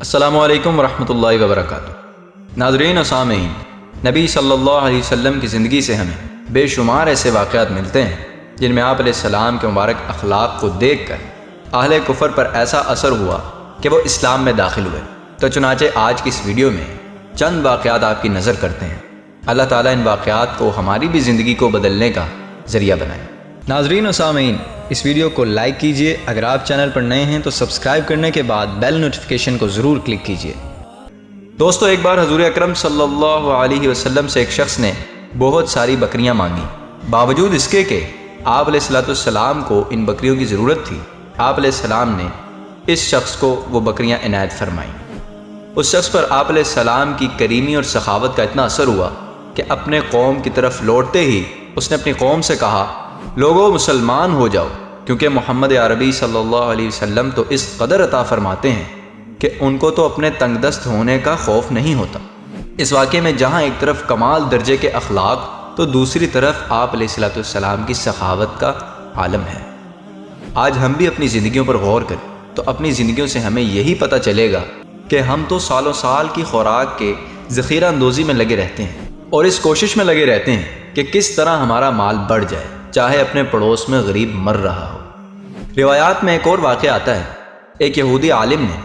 السلام علیکم ورحمۃ اللہ وبرکاتہ۔ ناظرین و سامعین، نبی صلی اللہ علیہ وسلم کی زندگی سے ہمیں بے شمار ایسے واقعات ملتے ہیں جن میں آپ علیہ السلام کے مبارک اخلاق کو دیکھ کر اہل کفر پر ایسا اثر ہوا کہ وہ اسلام میں داخل ہوئے۔ تو چنانچہ آج کی اس ویڈیو میں چند واقعات آپ کی نظر کرتے ہیں۔ اللہ تعالیٰ ان واقعات کو ہماری بھی زندگی کو بدلنے کا ذریعہ بنائے۔ ناظرین و سامعین، اس ویڈیو کو لائک کیجئے، اگر آپ چینل پر نئے ہیں تو سبسکرائب کرنے کے بعد بیل نوٹیفیکیشن کو ضرور کلک کیجئے۔ دوستو، ایک بار حضور اکرم صلی اللہ علیہ وسلم سے ایک شخص نے بہت ساری بکریاں مانگی، باوجود اس کے کہ آپ علیہ السلام کو ان بکریوں کی ضرورت تھی۔ آپ علیہ السلام نے اس شخص کو وہ بکریاں عنایت فرمائیں۔ اس شخص پر آپ علیہ السلام کی کریمی اور سخاوت کا اتنا اثر ہوا کہ اپنے قوم کی طرف لوٹتے ہی اس نے اپنی قوم سے کہا، لوگو مسلمان ہو جاؤ، کیونکہ محمد عربی صلی اللہ علیہ وسلم تو اس قدر عطا فرماتے ہیں کہ ان کو تو اپنے تنگ دست ہونے کا خوف نہیں ہوتا۔ اس واقعے میں جہاں ایک طرف کمال درجے کے اخلاق تو دوسری طرف آپ علیہ السلام کی سخاوت کا عالم ہے۔ آج ہم بھی اپنی زندگیوں پر غور کریں تو اپنی زندگیوں سے ہمیں یہی پتہ چلے گا کہ ہم تو سالوں سال کی خوراک کے ذخیرہ اندوزی میں لگے رہتے ہیں اور اس کوشش میں لگے رہتے ہیں کہ کس طرح ہمارا مال بڑھ جائے، چاہے اپنے پڑوس میں غریب مر رہا ہو۔ روایات میں ایک اور واقعہ آتا ہے، ایک یہودی عالم نے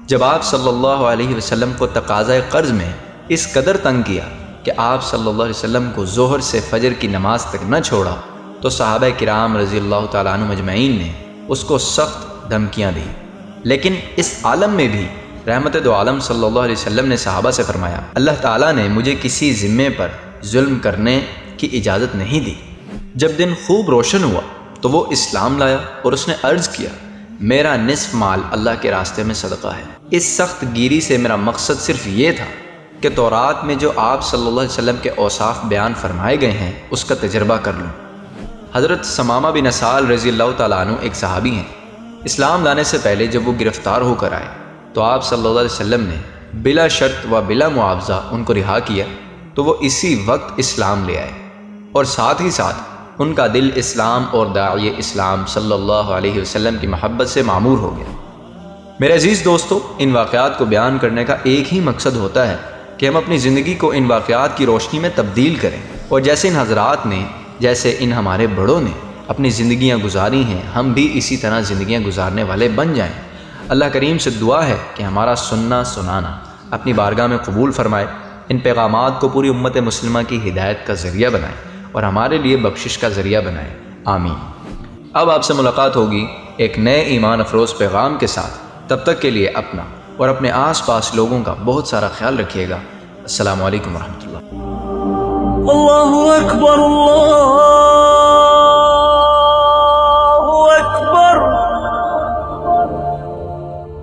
جب آپ صلی اللہ علیہ وسلم کو تقاضۂ قرض میں اس قدر تنگ کیا کہ آپ صلی اللہ علیہ وسلم کو ظہر سے فجر کی نماز تک نہ چھوڑا، تو صحابہ کرام رضی اللہ تعالیٰ عنہ مجمعین نے اس کو سخت دھمکیاں دی۔ لیکن اس عالم میں بھی رحمت دو عالم صلی اللہ علیہ وسلم نے صحابہ سے فرمایا، اللہ تعالیٰ نے مجھے کسی ذمے پر ظلم کرنے کی اجازت نہیں دی۔ جب دن خوب روشن ہوا تو وہ اسلام لایا اور اس نے عرض کیا، میرا نصف مال اللہ کے راستے میں صدقہ ہے۔ اس سخت گیری سے میرا مقصد صرف یہ تھا کہ تورات میں جو آپ صلی اللہ علیہ وسلم کے اوصاف بیان فرمائے گئے ہیں اس کا تجربہ کر لوں۔ حضرت ثمامہ بن اسال رضی اللہ تعالیٰ عنہ ایک صحابی ہیں۔ اسلام لانے سے پہلے جب وہ گرفتار ہو کر آئے تو آپ صلی اللہ علیہ وسلم نے بلا شرط و بلا معاوضہ ان کو رہا کیا، تو وہ اسی وقت اسلام لے آئے اور ساتھ ہی ساتھ ان کا دل اسلام اور داعی اسلام صلی اللہ علیہ وسلم کی محبت سے معمور ہو گیا۔ میرے عزیز دوستو، ان واقعات کو بیان کرنے کا ایک ہی مقصد ہوتا ہے کہ ہم اپنی زندگی کو ان واقعات کی روشنی میں تبدیل کریں، اور جیسے ان حضرات نے، جیسے ان ہمارے بڑوں نے اپنی زندگیاں گزاری ہیں، ہم بھی اسی طرح زندگیاں گزارنے والے بن جائیں۔ اللہ کریم سے دعا ہے کہ ہمارا سننا سنانا اپنی بارگاہ میں قبول فرمائے، ان پیغامات کو پوری امت مسلمہ کی ہدایت کا ذریعہ بنائے اور ہمارے لیے بخشش کا ذریعہ بنائے، آمین۔ اب آپ سے ملاقات ہوگی ایک نئے ایمان افروز پیغام کے ساتھ، تب تک کے لیے اپنا اور اپنے آس پاس لوگوں کا بہت سارا خیال رکھیے گا۔ السلام علیکم ورحمۃ اللہ۔ اللہ اکبر اللہ